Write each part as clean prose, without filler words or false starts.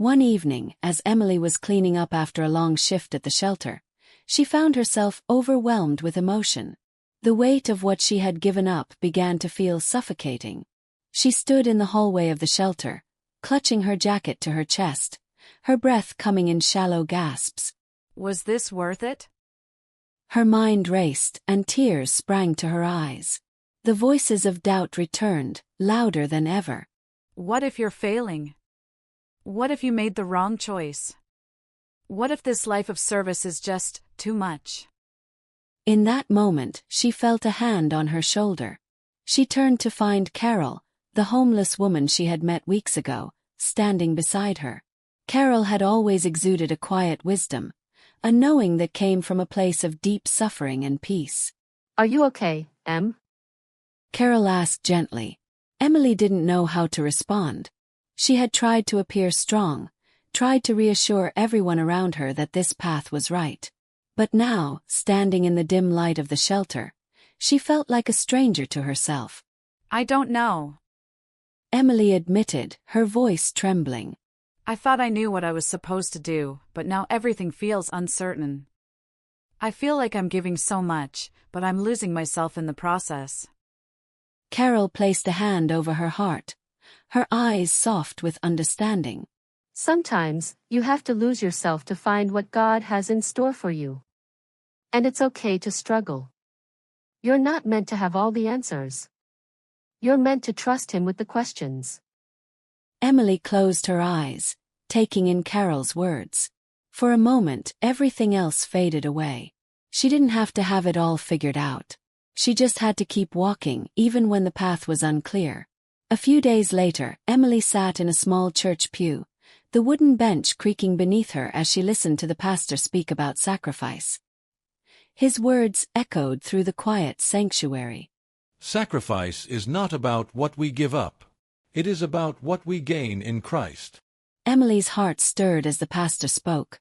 One evening, as Emily was cleaning up after a long shift at the shelter, she found herself overwhelmed with emotion. The weight of what she had given up began to feel suffocating. She stood in the hallway of the shelter, clutching her jacket to her chest, her breath coming in shallow gasps. Was this worth it? Her mind raced, and tears sprang to her eyes. The voices of doubt returned, louder than ever. What if you're failing? What if you made the wrong choice? What if this life of service is just too much? In that moment, she felt a hand on her shoulder. She turned to find Carol, the homeless woman she had met weeks ago, standing beside her. Carol had always exuded a quiet wisdom, a knowing that came from a place of deep suffering and peace. Are you okay, Em? Carol asked gently. Emily didn't know how to respond. She had tried to appear strong, tried to reassure everyone around her that this path was right. But now, standing in the dim light of the shelter, she felt like a stranger to herself. I don't know. Emily admitted, her voice trembling. I thought I knew what I was supposed to do, but now everything feels uncertain. I feel like I'm giving so much, but I'm losing myself in the process. Carol placed a hand over her heart, her eyes soft with understanding. Sometimes, you have to lose yourself to find what God has in store for you. And it's okay to struggle. You're not meant to have all the answers. You're meant to trust Him with the questions. Emily closed her eyes, taking in Carol's words. For a moment, everything else faded away. She didn't have to have it all figured out. She just had to keep walking, even when the path was unclear. A few days later, Emily sat in a small church pew, the wooden bench creaking beneath her as she listened to the pastor speak about sacrifice. His words echoed through the quiet sanctuary. Sacrifice is not about what we give up. It is about what we gain in Christ. Emily's heart stirred as the pastor spoke,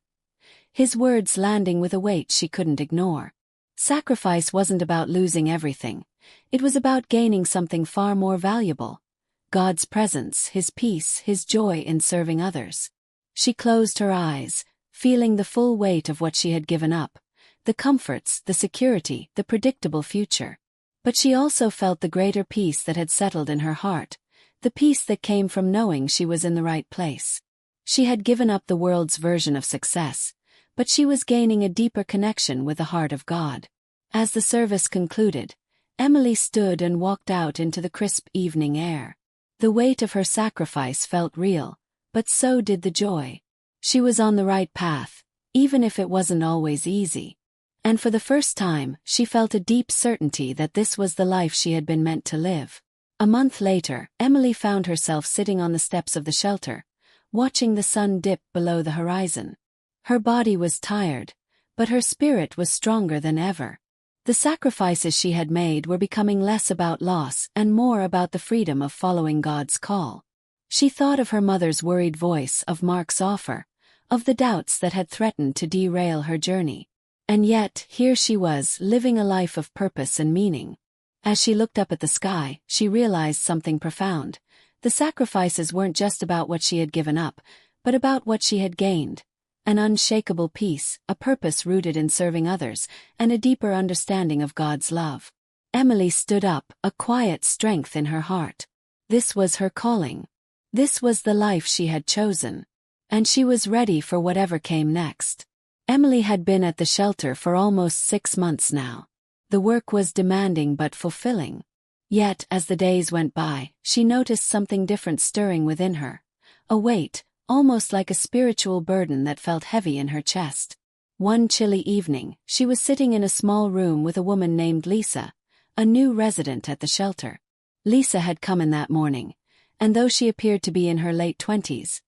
his words landing with a weight she couldn't ignore. Sacrifice wasn't about losing everything. It was about gaining something far more valuable. God's presence, His peace, His joy in serving others. She closed her eyes, feeling the full weight of what she had given up. The comforts, the security, the predictable future. But she also felt the greater peace that had settled in her heart, the peace that came from knowing she was in the right place. She had given up the world's version of success, but she was gaining a deeper connection with the heart of God. As the service concluded, Emily stood and walked out into the crisp evening air. The weight of her sacrifice felt real, but so did the joy. She was on the right path, even if it wasn't always easy. And for the first time, she felt a deep certainty that this was the life she had been meant to live. A month later, Emily found herself sitting on the steps of the shelter, watching the sun dip below the horizon. Her body was tired, but her spirit was stronger than ever. The sacrifices she had made were becoming less about loss and more about the freedom of following God's call. She thought of her mother's worried voice, of Mark's offer, of the doubts that had threatened to derail her journey. And yet, here she was, living a life of purpose and meaning. As she looked up at the sky, she realized something profound. The sacrifices weren't just about what she had given up, but about what she had gained. An unshakable peace, a purpose rooted in serving others, and a deeper understanding of God's love. Emily stood up, a quiet strength in her heart. This was her calling. This was the life she had chosen. And she was ready for whatever came next. Emily had been at the shelter for almost 6 months now. The work was demanding but fulfilling. Yet, as the days went by, she noticed something different stirring within her. A weight, almost like a spiritual burden that felt heavy in her chest. One chilly evening, she was sitting in a small room with a woman named Lisa, a new resident at the shelter. Lisa had come in that morning, and though she appeared to be in her late 20s,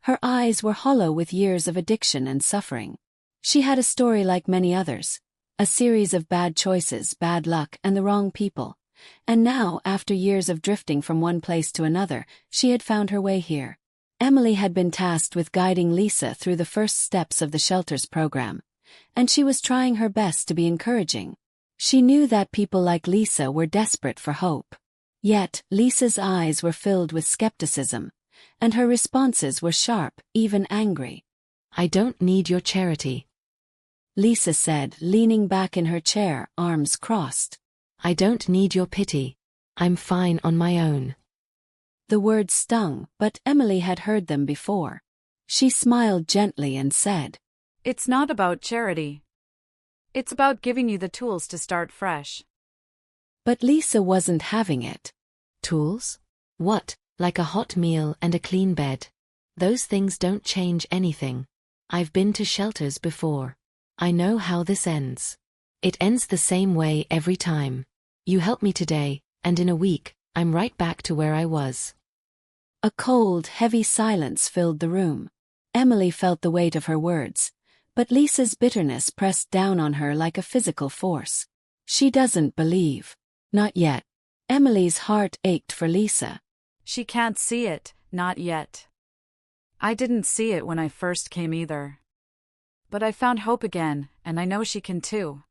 her eyes were hollow with years of addiction and suffering. She had a story like many others, a series of bad choices, bad luck, and the wrong people. And now, after years of drifting from one place to another, she had found her way here. Emily had been tasked with guiding Lisa through the first steps of the shelter's program, and she was trying her best to be encouraging. She knew that people like Lisa were desperate for hope. Yet, Lisa's eyes were filled with skepticism. and her responses were sharp, even angry. I don't need your charity, Lisa said, leaning back in her chair, arms crossed. I don't need your pity. I'm fine on my own. The words stung, but Emily had heard them before. She smiled gently and said, It's not about charity. It's about giving you the tools to start fresh. But Lisa wasn't having it. Tools? What, like a hot meal and a clean bed? Those things don't change anything. I've been to shelters before. I know how this ends. It ends the same way every time. You help me today, and in a week, I'm right back to where I was. A cold, heavy silence filled the room. Emily felt the weight of her words, but Lisa's bitterness pressed down on her like a physical force. She doesn't believe. Not yet. Emily's heart ached for Lisa. She can't see it, not yet. I didn't see it when I first came either. But I found hope again, and I know she can too.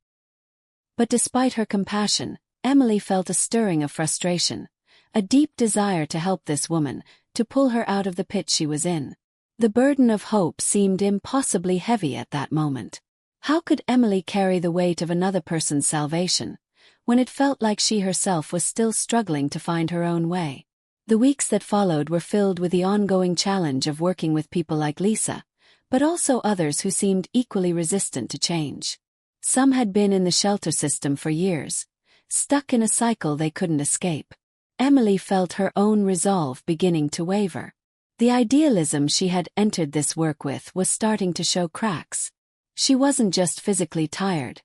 But despite her compassion, Emily felt a stirring of frustration, a deep desire to help this woman, to pull her out of the pit she was in. The burden of hope seemed impossibly heavy at that moment. How could Emily carry the weight of another person's salvation, when it felt like she herself was still struggling to find her own way? The weeks that followed were filled with the ongoing challenge of working with people like Lisa, but also others who seemed equally resistant to change. Some had been in the shelter system for years, stuck in a cycle they couldn't escape. Emily felt her own resolve beginning to waver. The idealism she had entered this work with was starting to show cracks. She wasn't just physically tired.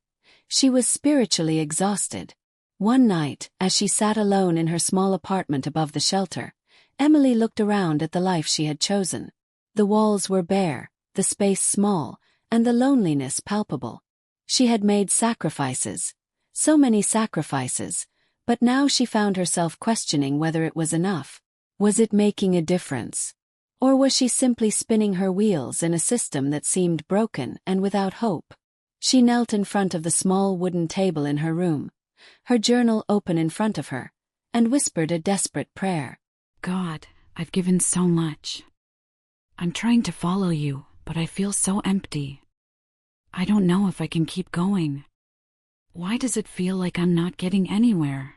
She was spiritually exhausted. One night, as she sat alone in her small apartment above the shelter, Emily looked around at the life she had chosen. The walls were bare, the space small, and the loneliness palpable. She had made sacrifices, so many sacrifices, but now she found herself questioning whether it was enough. Was it making a difference? Or was she simply spinning her wheels in a system that seemed broken and without hope? She knelt in front of the small wooden table in her room, her journal open in front of her, and whispered a desperate prayer. God, I've given so much. I'm trying to follow you, but I feel so empty. I don't know if I can keep going. Why does it feel like I'm not getting anywhere?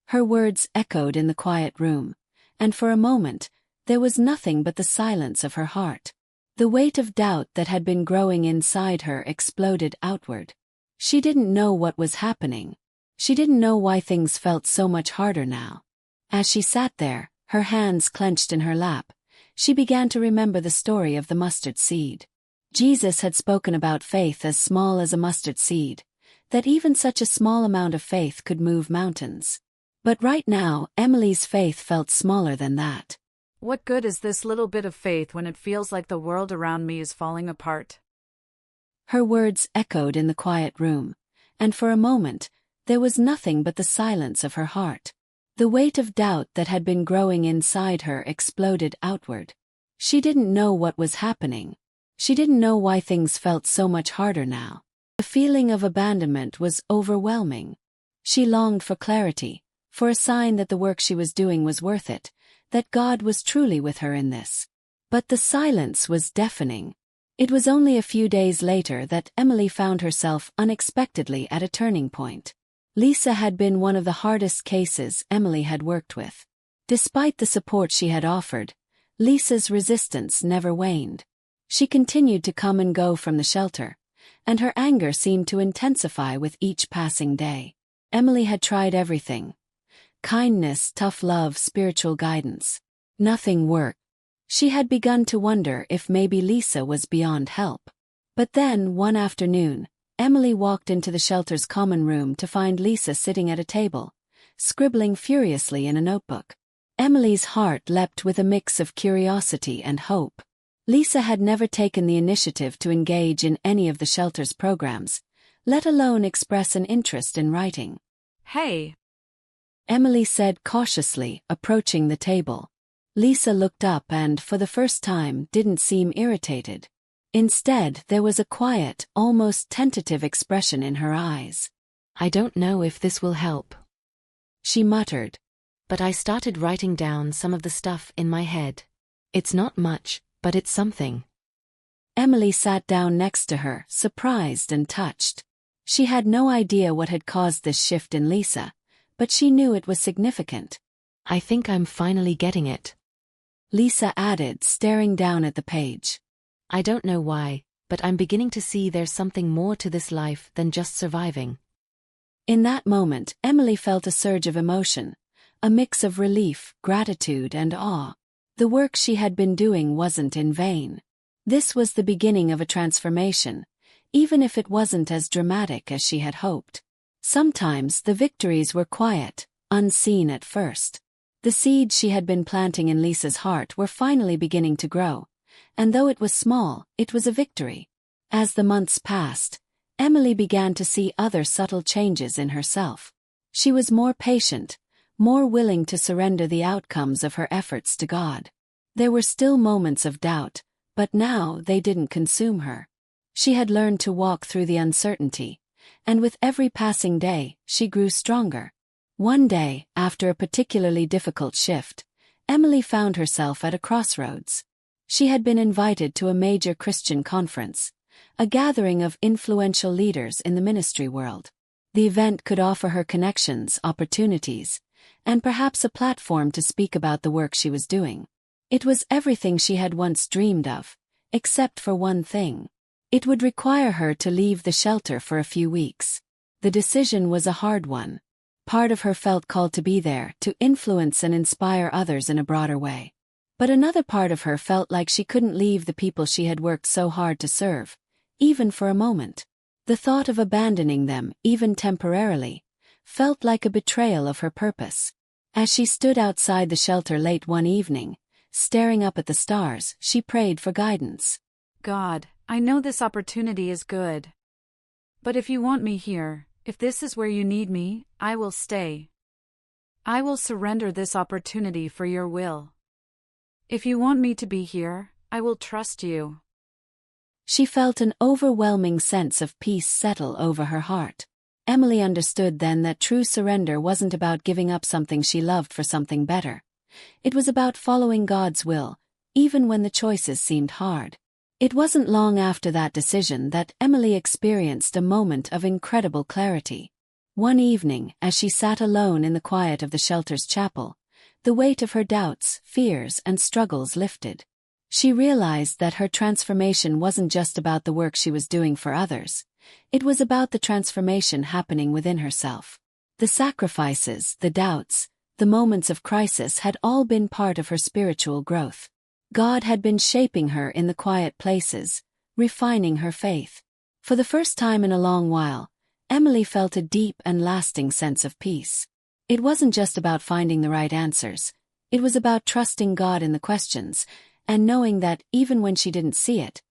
Her words echoed in the quiet room, and for a moment, there was nothing but the silence of her heart. The weight of doubt that had been growing inside her exploded outward. She didn't know what was happening. She didn't know why things felt so much harder now. As she sat there, her hands clenched in her lap, she began to remember the story of the mustard seed. Jesus had spoken about faith as small as a mustard seed, that even such a small amount of faith could move mountains. But right now, Emily's faith felt smaller than that. What good is this little bit of faith when it feels like the world around me is falling apart? Her words echoed in the quiet room, and for a moment, there was nothing but the silence of her heart. The weight of doubt that had been growing inside her exploded outward. She didn't know what was happening. She didn't know why things felt so much harder now. The feeling of abandonment was overwhelming. She longed for clarity, for a sign that the work she was doing was worth it, that God was truly with her in this. But the silence was deafening. It was only a few days later that Emily found herself unexpectedly at a turning point. Lisa had been one of the hardest cases Emily had worked with. Despite the support she had offered, Lisa's resistance never waned. She continued to come and go from the shelter, and her anger seemed to intensify with each passing day. Emily had tried everything: kindness, tough love, spiritual guidance. Nothing worked. She had begun to wonder if maybe Lisa was beyond help. But then, one afternoon, Emily walked into the shelter's common room to find Lisa sitting at a table, scribbling furiously in a notebook. Emily's heart leapt with a mix of curiosity and hope. Lisa had never taken the initiative to engage in any of the shelter's programs, let alone express an interest in writing. Hey, Emily said cautiously, approaching the table. Lisa looked up and, for the first time, didn't seem irritated. Instead, there was a quiet, almost tentative expression in her eyes. I don't know if this will help, she muttered. But I started writing down some of the stuff in my head. It's not much, but it's something. Emily sat down next to her, surprised and touched. She had no idea what had caused this shift in Lisa, but she knew it was significant. I think I'm finally getting it, Lisa added, staring down at the page. I don't know why, but I'm beginning to see there's something more to this life than just surviving. In that moment, Emily felt a surge of emotion, a mix of relief, gratitude, and awe. The work she had been doing wasn't in vain. This was the beginning of a transformation, even if it wasn't as dramatic as she had hoped. Sometimes the victories were quiet, unseen at first. The seeds she had been planting in Lisa's heart were finally beginning to grow, and though it was small, it was a victory. As the months passed, Emily began to see other subtle changes in herself. She was more patient, more willing to surrender the outcomes of her efforts to God. There were still moments of doubt, but now they didn't consume her. She had learned to walk through the uncertainty, and with every passing day, she grew stronger. One day, after a particularly difficult shift, Emily found herself at a crossroads. She had been invited to a major Christian conference, a gathering of influential leaders in the ministry world. The event could offer her connections, opportunities, and perhaps a platform to speak about the work she was doing. It was everything she had once dreamed of, except for one thing. It would require her to leave the shelter for a few weeks. The decision was a hard one. Part of her felt called to be there, to influence and inspire others in a broader way. But another part of her felt like she couldn't leave the people she had worked so hard to serve, even for a moment. The thought of abandoning them, even temporarily, felt like a betrayal of her purpose. As she stood outside the shelter late one evening, staring up at the stars, she prayed for guidance. God, I know this opportunity is good. But if you want me here, if this is where you need me, I will stay. I will surrender this opportunity for your will. If you want me to be here, I will trust you. She felt an overwhelming sense of peace settle over her heart. Emily understood then that true surrender wasn't about giving up something she loved for something better. It was about following God's will, even when the choices seemed hard. It wasn't long after that decision that Emily experienced a moment of incredible clarity. One evening, as she sat alone in the quiet of the shelter's chapel, the weight of her doubts, fears, and struggles lifted. She realized that her transformation wasn't just about the work she was doing for others. It was about the transformation happening within herself. The sacrifices, the doubts, the moments of crisis had all been part of her spiritual growth. God had been shaping her in the quiet places, refining her faith. For the first time in a long while, Emily felt a deep and lasting sense of peace. It wasn't just about finding the right answers. It was about trusting God in the questions, and knowing that, even when she didn't see it,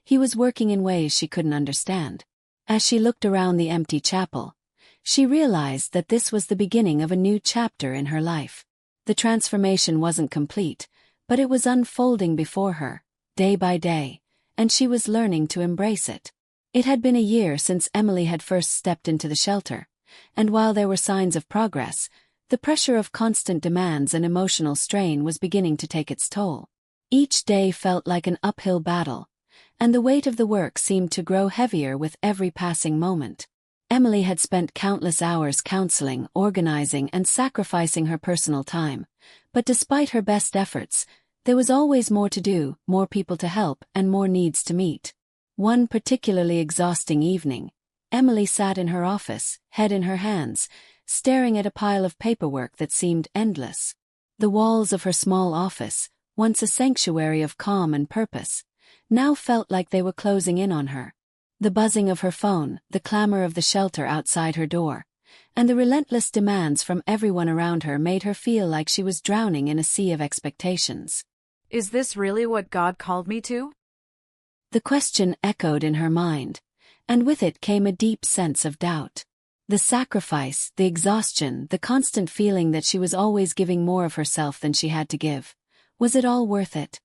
He was working in ways she couldn't understand. As she looked around the empty chapel, she realized that this was the beginning of a new chapter in her life. The transformation wasn't complete, but it was unfolding before her, day by day, and she was learning to embrace it. It had been a year since Emily had first stepped into the shelter, and while there were signs of progress, the pressure of constant demands and emotional strain was beginning to take its toll. Each day felt like an uphill battle, and the weight of the work seemed to grow heavier with every passing moment. Emily had spent countless hours counseling, organizing, and sacrificing her personal time, but despite her best efforts, there was always more to do, more people to help, and more needs to meet. One particularly exhausting evening, Emily sat in her office, head in her hands, staring at a pile of paperwork that seemed endless. The walls of her small office, once a sanctuary of calm and purpose, now felt like they were closing in on her. The buzzing of her phone, the clamor of the shelter outside her door, and the relentless demands from everyone around her made her feel like she was drowning in a sea of expectations. Is this really what God called me to? The question echoed in her mind, and with it came a deep sense of doubt. The sacrifice, the exhaustion, the constant feeling that she was always giving more of herself than she had to give. Was it all worth it?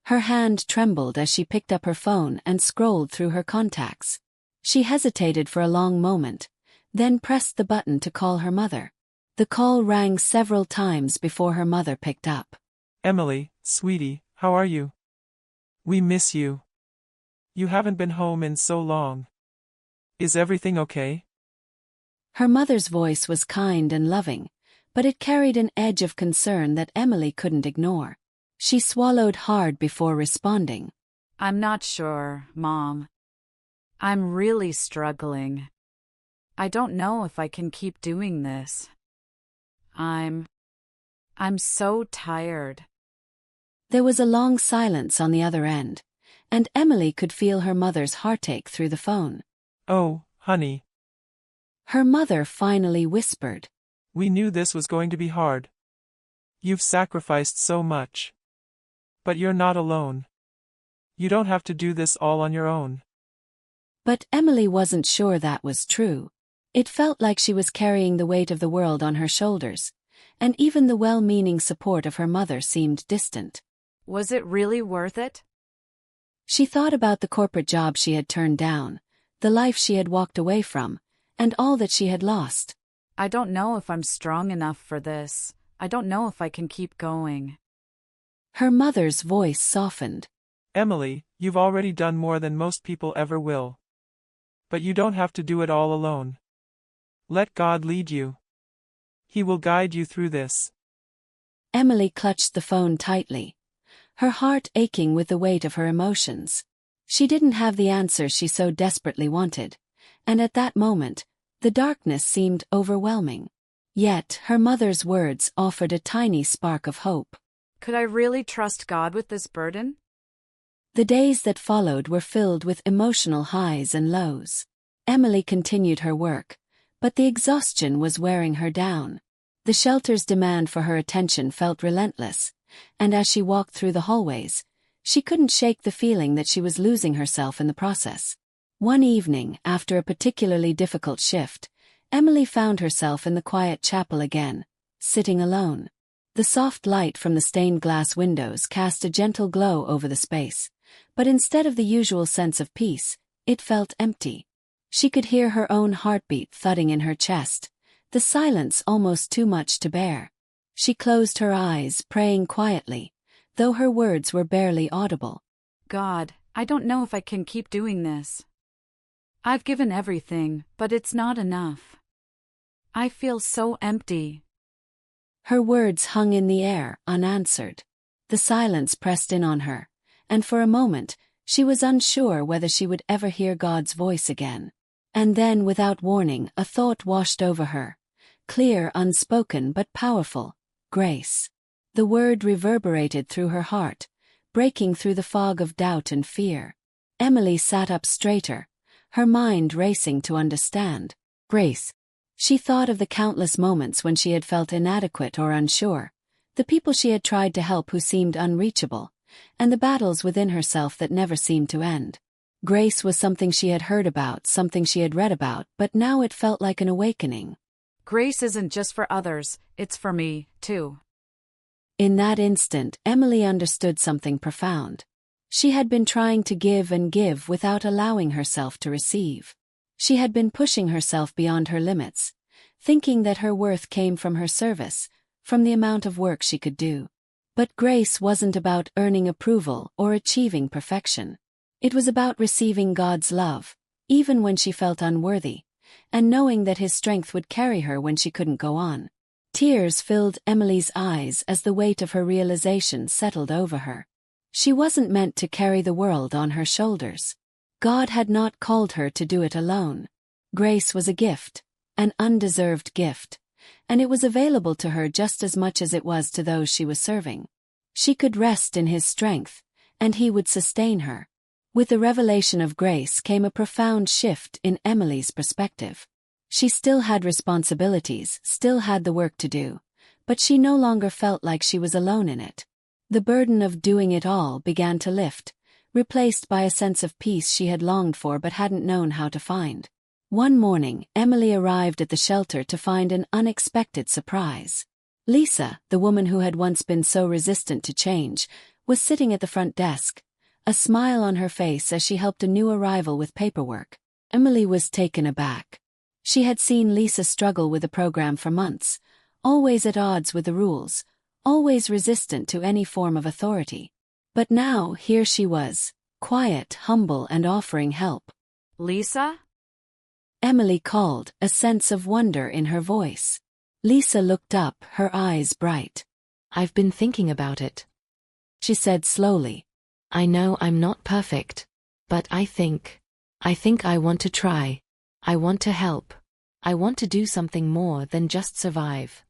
Her hand trembled as she picked up her phone and scrolled through her contacts. She hesitated for a long moment, then pressed the button to call her mother. The call rang several times before her mother picked up. Emily, sweetie, how are you? We miss you. You haven't been home in so long. Is everything okay? Her mother's voice was kind and loving, but it carried an edge of concern that Emily couldn't ignore. She swallowed hard before responding. I'm not sure, Mom. I'm really struggling. I don't know if I can keep doing this. I'm so tired. There was a long silence on the other end, and Emily could feel her mother's heartache through the phone. Oh, honey. Her mother finally whispered. We knew this was going to be hard. You've sacrificed so much. But you're not alone. You don't have to do this all on your own. But Emily wasn't sure that was true. It felt like she was carrying the weight of the world on her shoulders, and even the well-meaning support of her mother seemed distant. Was it really worth it? She thought about the corporate job she had turned down, the life she had walked away from, and all that she had lost. I don't know if I'm strong enough for this. I don't know if I can keep going. Her mother's voice softened. Emily, you've already done more than most people ever will. But you don't have to do it all alone. Let God lead you. He will guide you through this. Emily clutched the phone tightly, her heart aching with the weight of her emotions. She didn't have the answers she so desperately wanted, and at that moment, the darkness seemed overwhelming. Yet, her mother's words offered a tiny spark of hope. Could I really trust God with this burden? The days that followed were filled with emotional highs and lows. Emily continued her work, but the exhaustion was wearing her down. The shelter's demand for her attention felt relentless, and as she walked through the hallways, she couldn't shake the feeling that she was losing herself in the process. One evening, after a particularly difficult shift, Emily found herself in the quiet chapel again, sitting alone. The soft light from the stained glass windows cast a gentle glow over the space, but instead of the usual sense of peace, it felt empty. She could hear her own heartbeat thudding in her chest, the silence almost too much to bear. She closed her eyes, praying quietly, though her words were barely audible. God, I don't know if I can keep doing this. I've given everything, but it's not enough. I feel so empty. Her words hung in the air, unanswered. The silence pressed in on her, and for a moment, she was unsure whether she would ever hear God's voice again. And then, without warning, a thought washed over her. Clear, unspoken, but powerful. Grace. The word reverberated through her heart, breaking through the fog of doubt and fear. Emily sat up straighter, her mind racing to understand. Grace. She thought of the countless moments when she had felt inadequate or unsure, the people she had tried to help who seemed unreachable, and the battles within herself that never seemed to end. Grace was something she had heard about, something she had read about, but now it felt like an awakening. Grace isn't just for others, it's for me, too. In that instant, Emily understood something profound. She had been trying to give and give without allowing herself to receive. She had been pushing herself beyond her limits, thinking that her worth came from her service, from the amount of work she could do. But grace wasn't about earning approval or achieving perfection. It was about receiving God's love, even when she felt unworthy, and knowing that His strength would carry her when she couldn't go on. Tears filled Emily's eyes as the weight of her realization settled over her. She wasn't meant to carry the world on her shoulders. God had not called her to do it alone. Grace was a gift, an undeserved gift, and it was available to her just as much as it was to those she was serving. She could rest in His strength, and He would sustain her. With the revelation of grace came a profound shift in Emily's perspective. She still had responsibilities, still had the work to do, but she no longer felt like she was alone in it. The burden of doing it all began to lift, replaced by a sense of peace she had longed for but hadn't known how to find. One morning, Emily arrived at the shelter to find an unexpected surprise. Lisa, the woman who had once been so resistant to change, was sitting at the front desk, a smile on her face as she helped a new arrival with paperwork. Emily was taken aback. She had seen Lisa struggle with the program for months, always at odds with the rules, always resistant to any form of authority. But now here she was, quiet, humble, and offering help. Lisa? Emily called, a sense of wonder in her voice. Lisa looked up, her eyes bright. I've been thinking about it, she said slowly. I know I'm not perfect, but I think I want to try. I want to help. I want to do something more than just survive.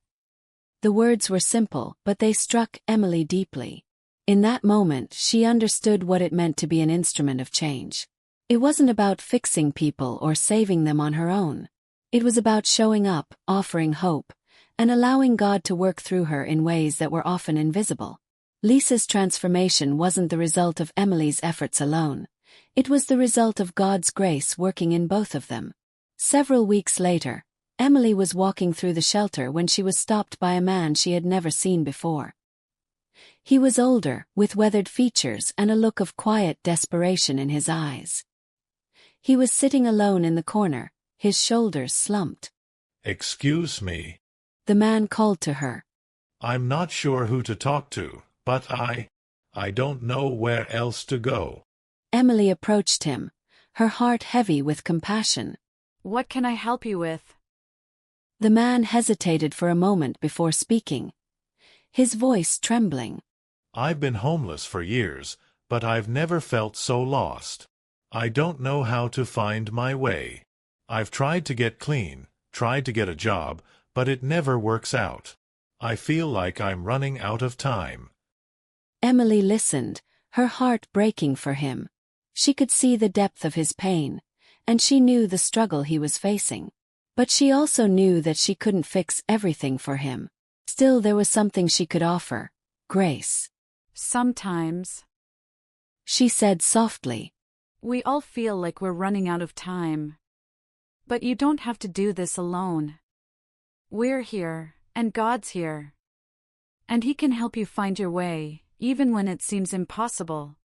The words were simple, but they struck Emily deeply. In that moment, she understood what it meant to be an instrument of change. It wasn't about fixing people or saving them on her own. It was about showing up, offering hope, and allowing God to work through her in ways that were often invisible. Lisa's transformation wasn't the result of Emily's efforts alone. It was the result of God's grace working in both of them. Several weeks later, Emily was walking through the shelter when she was stopped by a man she had never seen before. He was older, with weathered features and a look of quiet desperation in his eyes. He was sitting alone in the corner, his shoulders slumped. "Excuse me," the man called to her. "I'm not sure who to talk to, but I don't know where else to go." Emily approached him, her heart heavy with compassion. What can I help you with? The man hesitated for a moment before speaking, his voice trembling. "I've been homeless for years, but I've never felt so lost. I don't know how to find my way. I've tried to get clean, tried to get a job, but it never works out. I feel like I'm running out of time." Emily listened, her heart breaking for him. She could see the depth of his pain, and she knew the struggle he was facing. But she also knew that she couldn't fix everything for him. Still, there was something she could offer: grace. Sometimes, she said softly, we all feel like we're running out of time. But you don't have to do this alone. We're here, and God's here. And He can help you find your way, even when it seems impossible.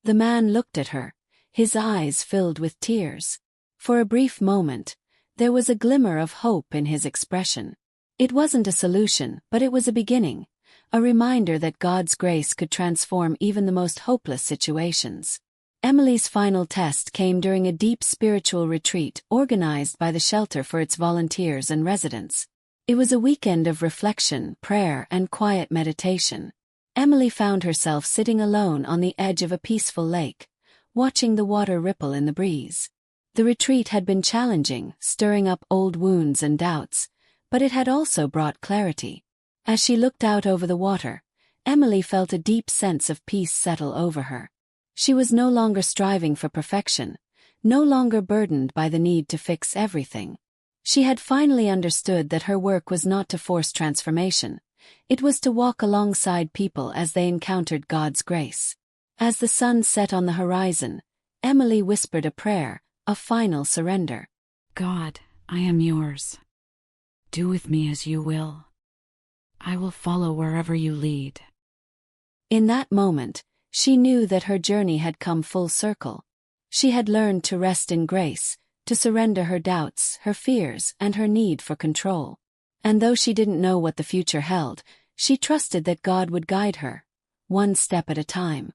The man looked at her, his eyes filled with tears. For a brief moment, there was a glimmer of hope in his expression. It wasn't a solution, but it was a beginning, a reminder that God's grace could transform even the most hopeless situations. Emily's final test came during a deep spiritual retreat organized by the shelter for its volunteers and residents. It was a weekend of reflection, prayer, and quiet meditation. Emily found herself sitting alone on the edge of a peaceful lake, watching the water ripple in the breeze. The retreat had been challenging, stirring up old wounds and doubts, but it had also brought clarity. As she looked out over the water, Emily felt a deep sense of peace settle over her. She was no longer striving for perfection, no longer burdened by the need to fix everything. She had finally understood that her work was not to force transformation. It was to walk alongside people as they encountered God's grace. As the sun set on the horizon, Emily whispered a prayer, a final surrender. God, I am yours. Do with me as you will. I will follow wherever you lead. In that moment, she knew that her journey had come full circle. She had learned to rest in grace, to surrender her doubts, her fears, and her need for control. And though she didn't know what the future held, she trusted that God would guide her, one step at a time.